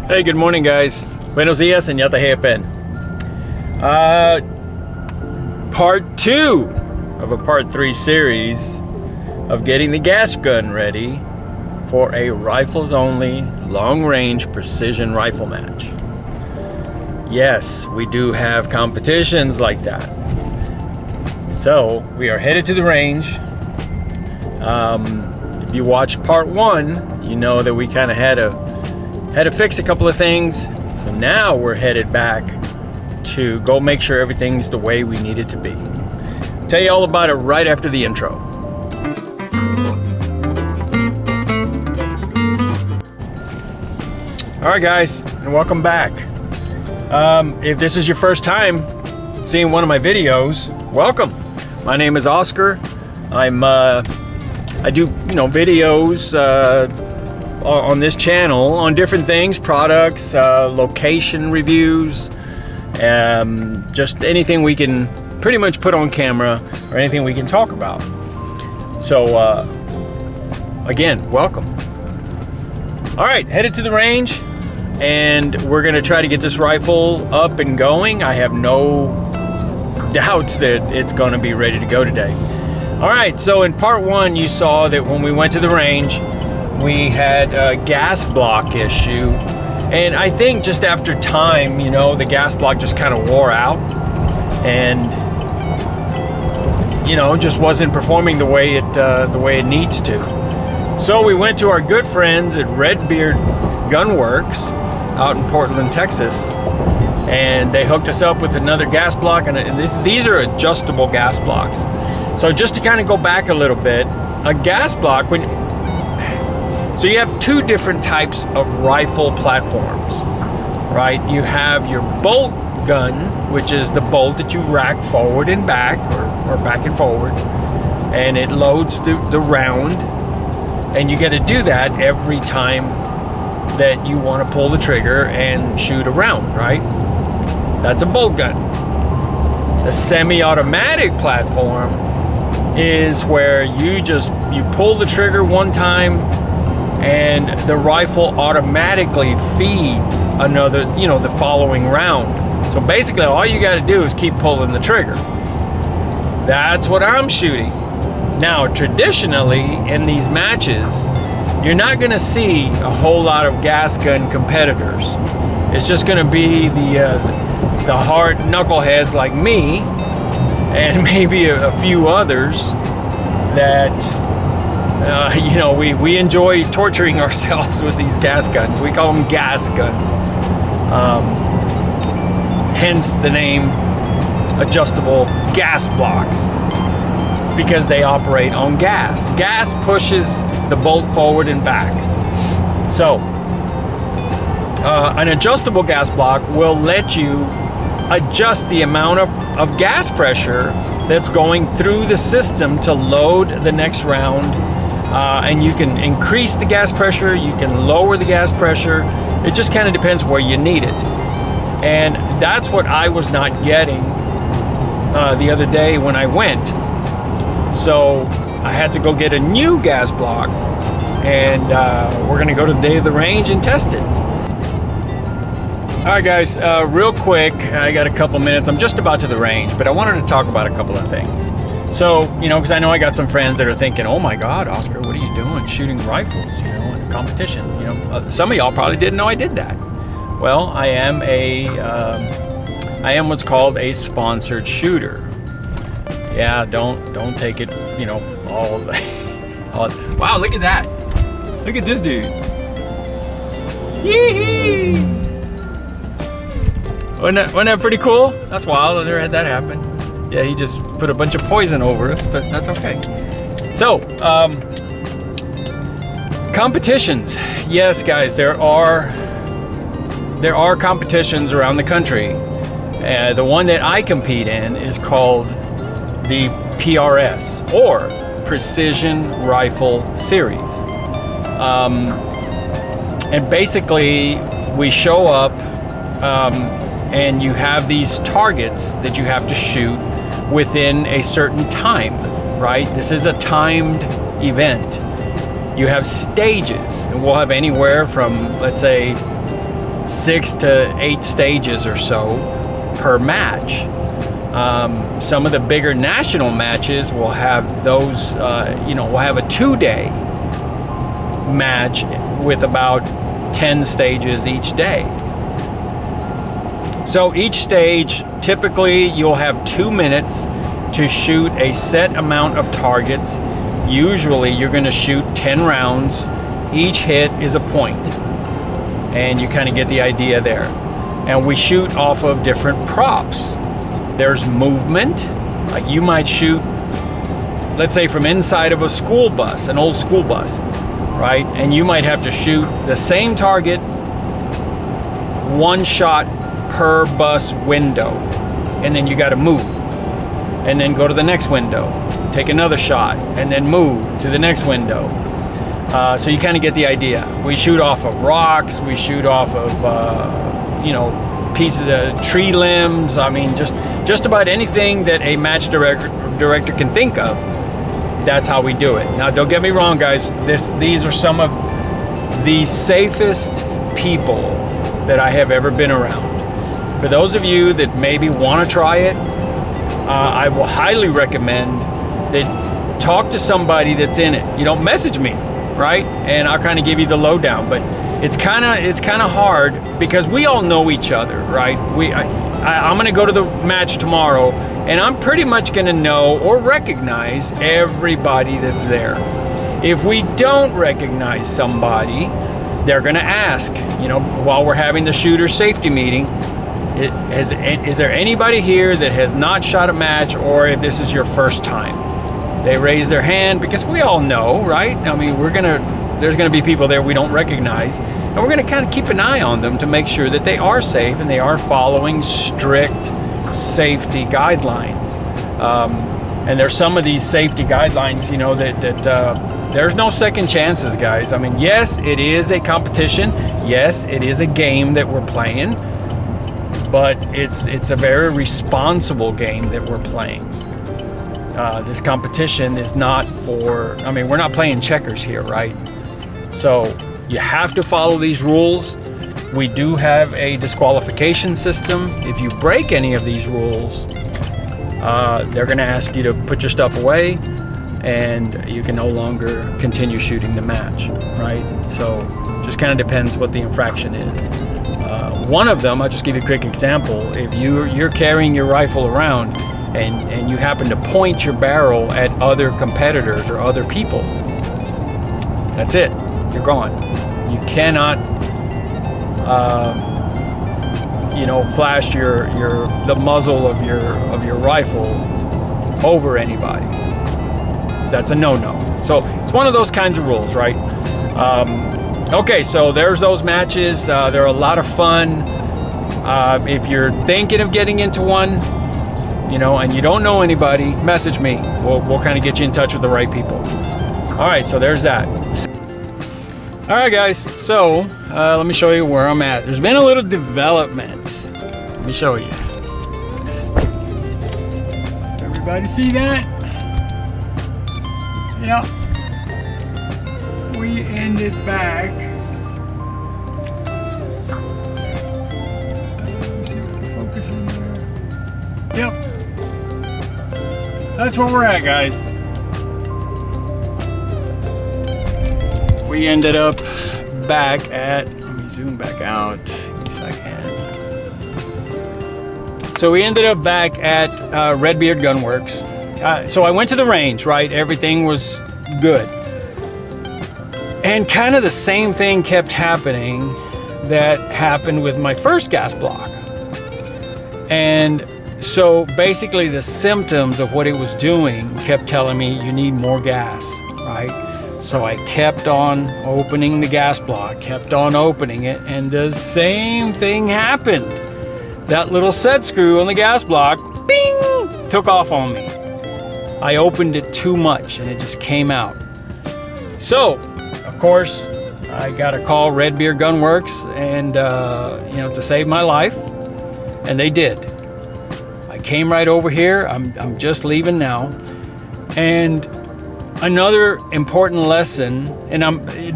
Hey, good morning, guys. Buenos dias and yatahepen. Part 2 of a part 3 series of getting the gas gun ready for a rifles only long-range precision rifle match. Yes, we do have competitions like that. So we are headed to the range. If you watched part 1, you know that we kind of had to fix a couple of things. So now we're headed back to go make sure everything's the way we need it to be. I'll tell you all about it right after the intro. All right, guys, and welcome back. If this is your first time seeing one of my videos, welcome. My name is Oscar. I do videos on this channel on different things, products, location reviews, just anything we can pretty much put on camera or anything we can talk about. So again, welcome. All right, headed to the range, and we're gonna try to get this rifle up and going. I have no doubts that it's gonna be ready to go today. All right, so in part 1, you saw that when we went to the range, we had a gas block issue, and I think just after time, the gas block just kind of wore out, and just wasn't performing the way it needs to. So we went to our good friends at Redbeard Gunworks out in Portland, Texas, and they hooked us up with another gas block, and these are adjustable gas blocks. So just to kind of go back a little bit, a gas block, so you have 2 different types of rifle platforms, right? You have your bolt gun, which is the bolt that you rack forward and back, or back and forward, and it loads the round, and you got to do that every time that you want to pull the trigger and shoot a round, right? That's a bolt gun. The semi-automatic platform is where you pull the trigger one time, and the rifle automatically feeds another, the following round. So basically all you got to do is keep pulling the trigger. That's what I'm shooting. Now, traditionally in these matches, you're not going to see a whole lot of gas gun competitors. It's just going to be the hard knuckleheads like me, and maybe a few others that we enjoy torturing ourselves with these gas guns. We call them gas guns. Hence the name adjustable gas blocks, because they operate on gas. Gas pushes the bolt forward and back. So an adjustable gas block will let you adjust the amount of gas pressure that's going through the system to load the next round. And you can increase the gas pressure, you can lower the gas pressure. It just kind of depends where you need it. And that's what I was not getting the other day when I went. So I had to go get a new gas block, and we're gonna go to the day of the range and test it. All right, guys, real quick, I got a couple minutes. I'm just about to the range, but I wanted to talk about a couple of things. So, because I know I got some friends that are thinking, oh my God, Oscar, what are you doing shooting rifles, in a competition? Some of y'all probably didn't know I did that. Well, I am what's called a sponsored shooter. Yeah, don't take it, all wow, look at that. Look at this dude. Yee-hee! Wasn't that pretty cool? That's wild. I never had that happen. Yeah, he just put a bunch of poison over us, but that's okay. So, competitions. Yes, guys, there are competitions around the country. The one that I compete in is called the PRS, or Precision Rifle Series. And basically, we show up, and you have these targets that you have to shoot within a certain time, right? This is a timed event. You have stages, and we'll have anywhere from, let's say, 6 to 8 stages or so per match. Some of the bigger national matches will have those, we'll have a 2-day match with about 10 stages each day. So each stage, typically you'll have 2 minutes to shoot a set amount of targets. Usually you're going to shoot 10 rounds. Each hit is a point, and you kind of get the idea there. And we shoot off of different props. There's movement, like you might shoot, let's say from inside of a school bus, an old school bus, right? And you might have to shoot the same target, 1 shot per bus window, and then you got to move, and then go to the next window, take another shot, and then move to the next window. So you kind of get the idea. We shoot off of rocks, we shoot off of pieces of tree limbs. I mean, just about anything that a match director can think of. That's how we do it. Now, don't get me wrong, guys. These are some of the safest people that I have ever been around. For those of you that maybe want to try it, I will highly recommend that talk to somebody that's in it. You know, message me, right? And I'll kind of give you the lowdown. But it's kind of hard because we all know each other, right? I'm going to go to the match tomorrow, and I'm pretty much going to know or recognize everybody that's there. If we don't recognize somebody, they're going to ask, while we're having the shooter safety meeting, is there anybody here that has not shot a match, or if this is your first time? They raise their hand because we all know, right? I mean, there's gonna be people there we don't recognize, and we're gonna kind of keep an eye on them to make sure that they are safe and they are following strict safety guidelines. And there's some of these safety guidelines, that there's no second chances, guys. I mean, yes, it is a competition. Yes, it is a game that we're playing. But it's a very responsible game that we're playing. This competition is not for, we're not playing checkers here, right? So you have to follow these rules. We do have a disqualification system. If you break any of these rules, they're gonna ask you to put your stuff away, and you can no longer continue shooting the match, right? So just kind of depends what the infraction is. One of them, I'll just give you a quick example. If you're carrying your rifle around and you happen to point your barrel at other competitors or other people, that's it. You're gone. You cannot, flash the muzzle of your rifle over anybody. That's a no-no. So it's one of those kinds of rules, right? Okay, so there's those matches. They're a lot of fun. If you're thinking of getting into one, and you don't know anybody, message me. We'll kind of get you in touch with the right people. All right, so there's that. All right, guys. So let me show you where I'm at. There's been a little development. Let me show you. Everybody see that? Yeah. We ended back. Let's see what the focus in there. Yep. That's where we're at, guys. We ended up back at, let me zoom back out. Give me a second. So we ended up back at Redbeard Gunworks. So I went to the range, right? Everything was good. And kind of the same thing kept happening that happened with my first gas block. And so basically the symptoms of what it was doing kept telling me you need more gas, right? So I kept on opening the gas block, kept on opening it, and the same thing happened. That little set screw on the gas block, bing, took off on me. I opened it too much and it just came out. So, of course, I got to call Redbeard Gunworks and, to save my life, and they did. I came right over here. I'm just leaving now. And another important lesson, and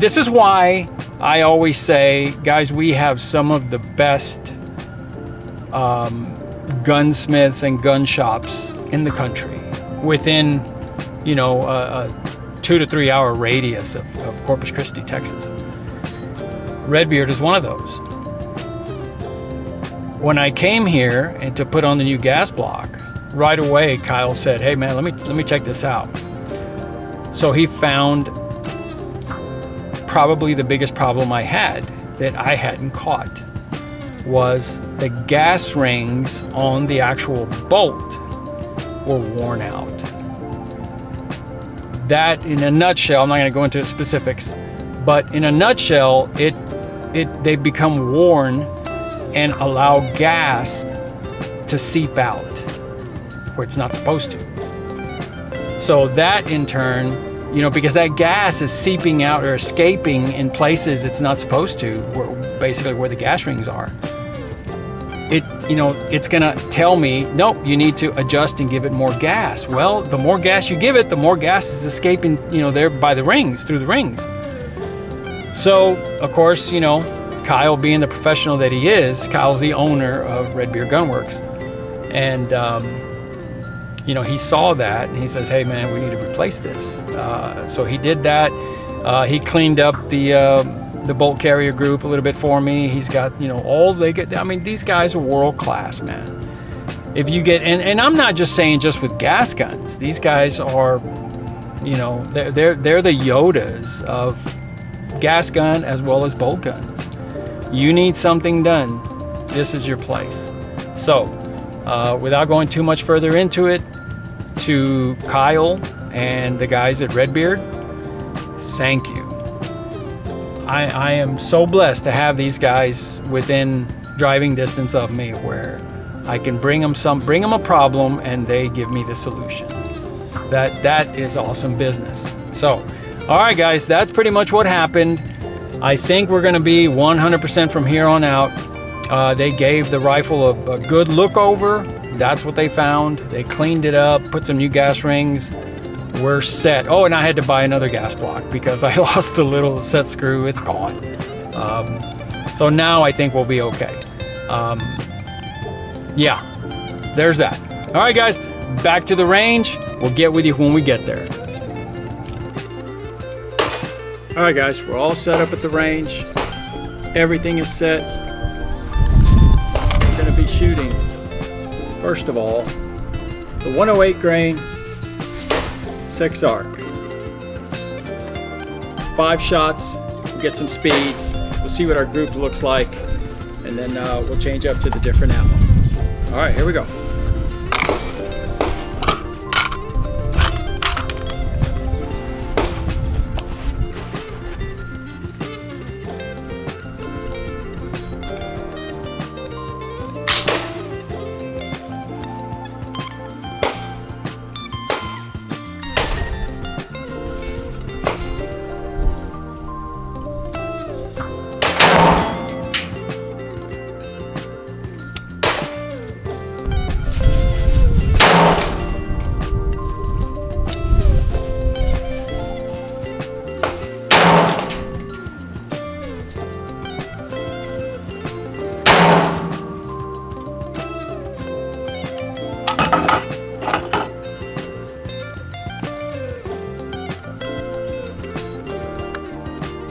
this is why I always say, guys, we have some of the best gunsmiths and gun shops in the country within, you know, a 2 to 3 hour radius of Corpus Christi, Texas. Redbeard is one of those. When I came here and to put on the new gas block, right away Kyle said, "Hey man, let me check this out." So he found probably the biggest problem I had that I hadn't caught was the gas rings on the actual bolt were worn out. That, in a nutshell, I'm not going to go into specifics, but in a nutshell, they become worn and allow gas to seep out where it's not supposed to. So that in turn, you know, because that gas is seeping out or escaping in places it's not supposed to, basically where the gas rings are. It's gonna tell me, nope, you need to adjust and give it more gas. Well, the more gas you give it, the more gas is escaping, you know, there by the rings, through the rings. So, of course, you know, Kyle, being the professional that he is, Kyle's the owner of Redbeard Gunworks, and you know, he saw that and he says, "Hey man, we need to replace this." So he did that. He cleaned up the bolt carrier group a little bit for me. He's got, you know, all they get. I mean, these guys are world class, man. If you get, and I'm not just saying just with gas guns. These guys are, you know, they're the Yodas of gas gun as well as bolt guns. You need something done, this is your place. So, without going too much further into it, to Kyle and the guys at Redbeard, thank you. I am so blessed to have these guys within driving distance of me, where I can bring them a problem and they give me the solution. That is awesome business. So, all right guys, that's pretty much what happened. I think we're going to be 100% from here on out. They gave the rifle a good look over. That's what they found. They cleaned it up, put some new gas rings. We're set. Oh, and I had to buy another gas block because I lost the little set screw. It's gone. So now I think we'll be okay. Yeah, there's that. All right, guys, back to the range. We'll get with you when we get there. All right, guys, we're all set up at the range. Everything is set. We're going to be shooting, first of all, the 108 grain 6 arc. 5 shots, we'll get some speeds. We'll see what our group looks like, and then we'll change up to the different ammo. All right, here we go.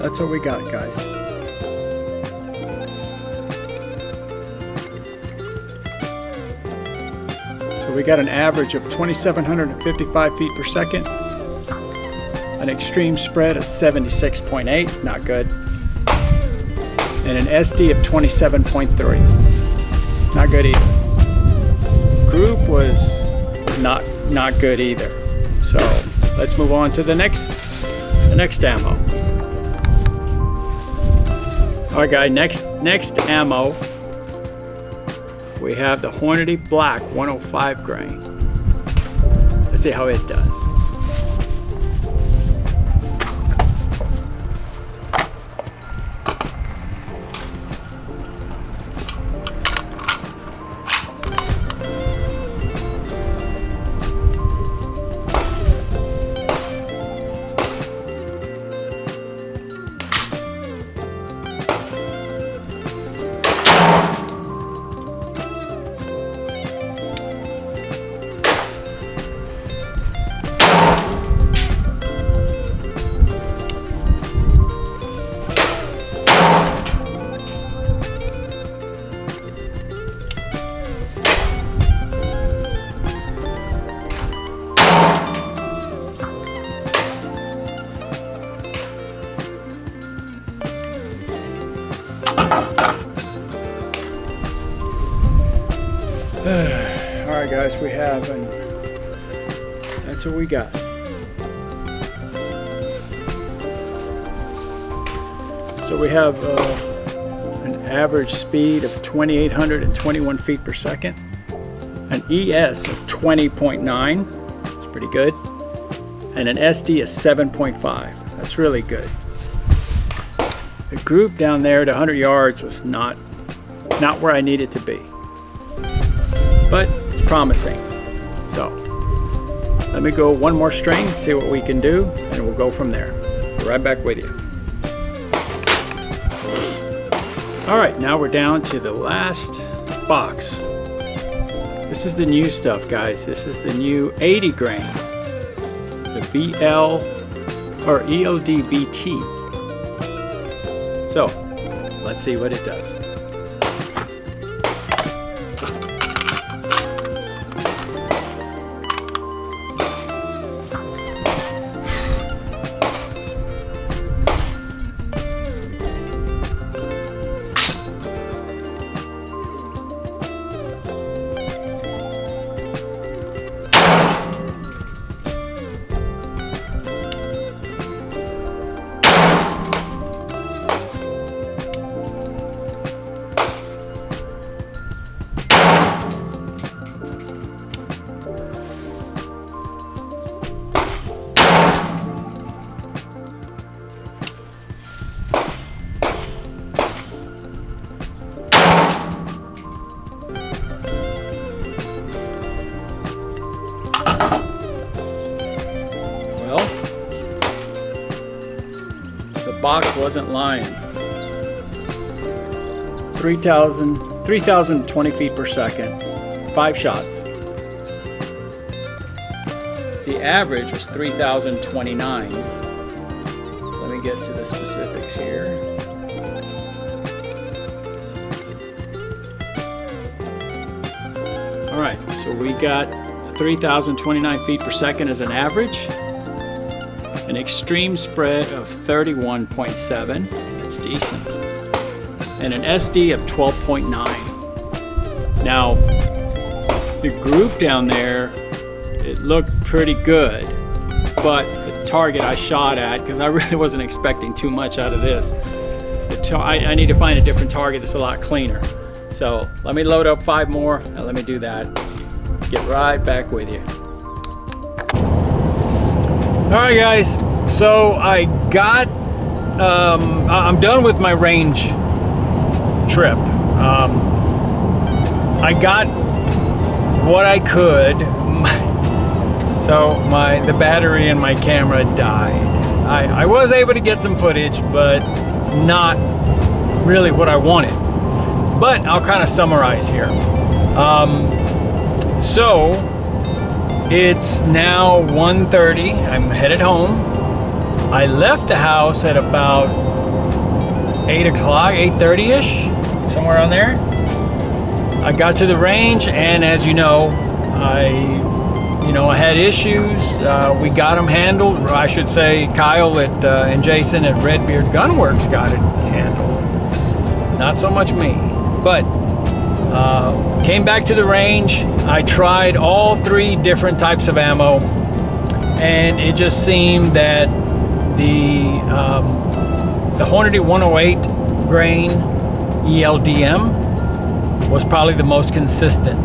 That's what we got, guys. So we got an average of 2,755 feet per second, an extreme spread of 76.8, not good, and an SD of 27.3, not good either. Group was not good either. So let's move on to the next ammo. All right, guys, next ammo, we have the Hornady Black 105 grain. Let's see how it does. Alright guys, we have, and that's what we got. So we have an average speed of 2,821 feet per second, an ES of 20.9, that's pretty good, and an SD of 7.5, that's really good. The group down there at 100 yards was not where I needed to be, but it's promising. So let me go one more string, see what we can do, and we'll go from there. Be right back with you. All right, now we're down to the last box. This is the new stuff, guys. This is the new 80 grain, the VL or EOD VT. So let's see what it does. Box wasn't lying. 3,020 feet per second, 5 shots. The average was 3,029. Let me get to the specifics here. All right, so we got 3,029 feet per second as an average. An extreme spread of 31.7, that's decent, and an SD of 12.9. Now, the group down there, it looked pretty good, but the target I shot at, because I really wasn't expecting too much out of this, I need to find a different target that's a lot cleaner. So let me load up 5 more, and let me do that. Get right back with you. Alright guys, so I got, I'm done with my range trip. I got what I could. So the battery in my camera died. I was able to get some footage, but not really what I wanted. But I'll kind of summarize here. So it's now 1:30. I'm headed home. I left the house at about 8 o'clock, 8:30-ish, somewhere on there. I got to the range, and as you know, I had issues. We got them handled. Or I should say, Kyle and Jason at Redbeard Gunworks got it handled. Not so much me, but came back to the range. I tried all 3 different types of ammo, and it just seemed that the Hornady 108 grain ELDM was probably the most consistent.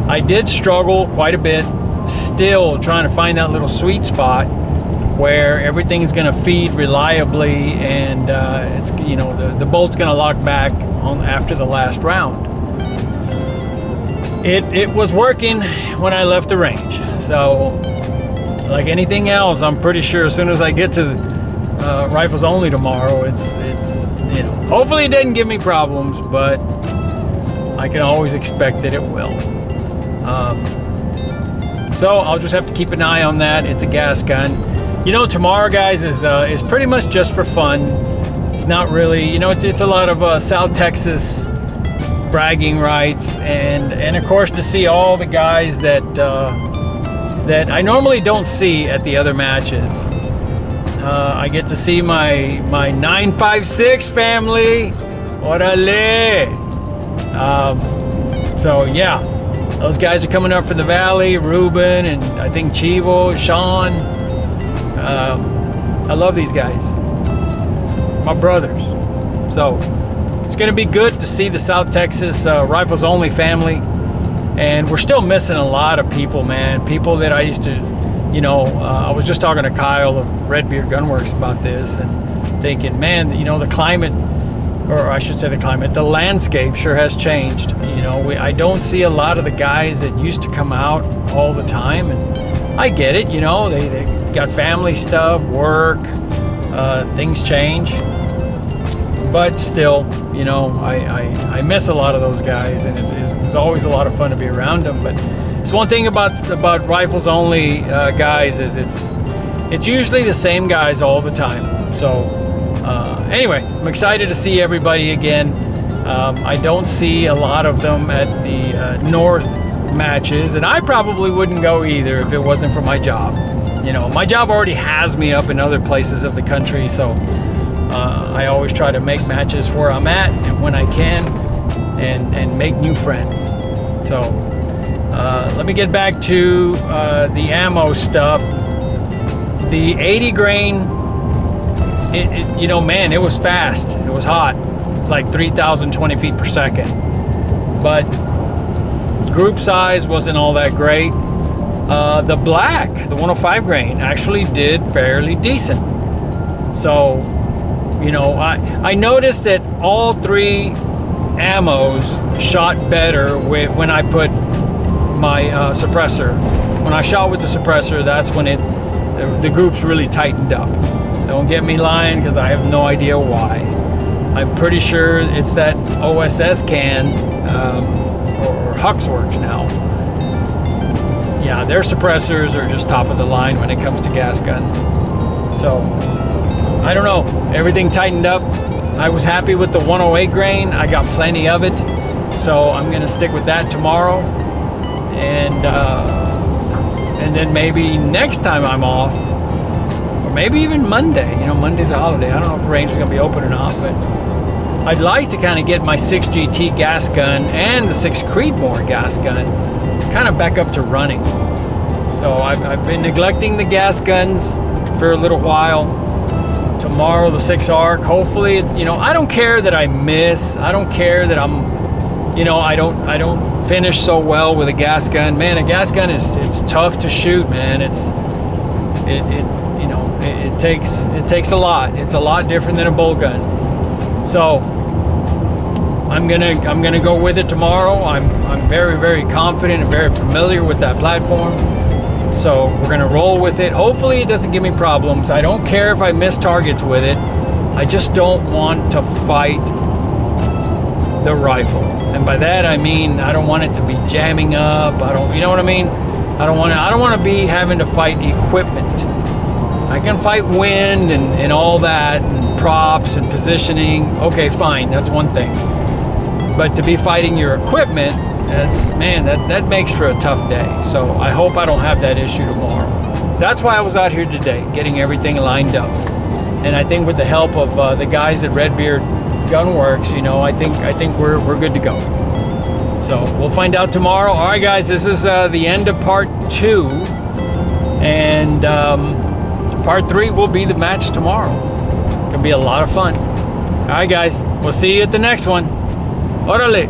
I did struggle quite a bit, still trying to find that little sweet spot where everything's going to feed reliably, and it's the bolt's going to lock back on after the last round. It was working when I left the range. So, like anything else, I'm pretty sure as soon as I get to Rifles Only tomorrow, it's hopefully it doesn't give me problems, but I can always expect that it will. So I'll just have to keep an eye on that. It's a gas gun. Tomorrow, guys, is pretty much just for fun. It's not really, it's a lot of South Texas bragging rights, and of course to see all the guys that I normally don't see at the other matches. I get to see my 956 family. Orale! So yeah, those guys are coming up for the Valley. Ruben and I think Chivo, Sean. I love these guys. My brothers. So it's going to be good to see the South Texas Rifles Only family. And we're still missing a lot of people, man. People that I used to, I was just talking to Kyle of Redbeard Gunworks about this and thinking, man, the climate, or I should say the landscape sure has changed. I don't see a lot of the guys that used to come out all the time. And I get it, they got family stuff, work, things change. But still, I miss a lot of those guys, and it's always a lot of fun to be around them. But it's one thing about Rifles Only guys is it's usually the same guys all the time. So anyway, I'm excited to see everybody again. I don't see a lot of them at the North matches, and I probably wouldn't go either if it wasn't for my job. My job already has me up in other places of the country, so I always try to make matches where I'm at and when I can, and make new friends. So let me get back to the ammo stuff. The 80 grain, man, it was fast. It was hot. It was like 3,020 feet per second. But group size wasn't all that great. The black, the 105 grain, actually did fairly decent. So I noticed that all three ammos shot better when I put my suppressor. When I shot with the suppressor, that's when the groups really tightened up. Don't get me lying, because I have no idea why. I'm pretty sure it's that OSS can, or Huxworks now. Yeah, their suppressors are just top of the line when it comes to gas guns. So I don't know, everything tightened up. I was happy with the 108 grain. I got plenty of it, so I'm gonna stick with that tomorrow, and then maybe next time I'm off, or maybe even Monday. Monday's a holiday. I don't know if the range is gonna be open or not, but I'd like to kind of get my 6 GT gas gun and the 6 Creedmoor gas gun kind of back up to running. So I've been neglecting the gas guns for a little while. Tomorrow the 6 ARC, hopefully, I don't care that I miss. I don't care that I'm, I don't finish so well with a gas gun. Man, a gas gun it's tough to shoot, man. It takes a lot. It's a lot different than a bolt gun. So I'm gonna go with it tomorrow. I'm very, very confident and very familiar with that platform. So we're gonna roll with it. Hopefully it doesn't give me problems. I don't care if I miss targets with it. I just don't want to fight the rifle. And by that I mean I don't want it to be jamming up. You know what I mean? I don't want to be having to fight equipment. I can fight wind and all that, and props and positioning. Okay, fine, that's one thing. But to be fighting your equipment, that makes for a tough day. So I hope I don't have that issue tomorrow. That's why I was out here today, getting everything lined up. And I think with the help of the guys at Redbeard Gunworks, I think we're good to go. So we'll find out tomorrow. All right, guys, this is the end of part 2, and part 3 will be the match tomorrow. It's gonna be a lot of fun. All right, guys, we'll see you at the next one. Orale.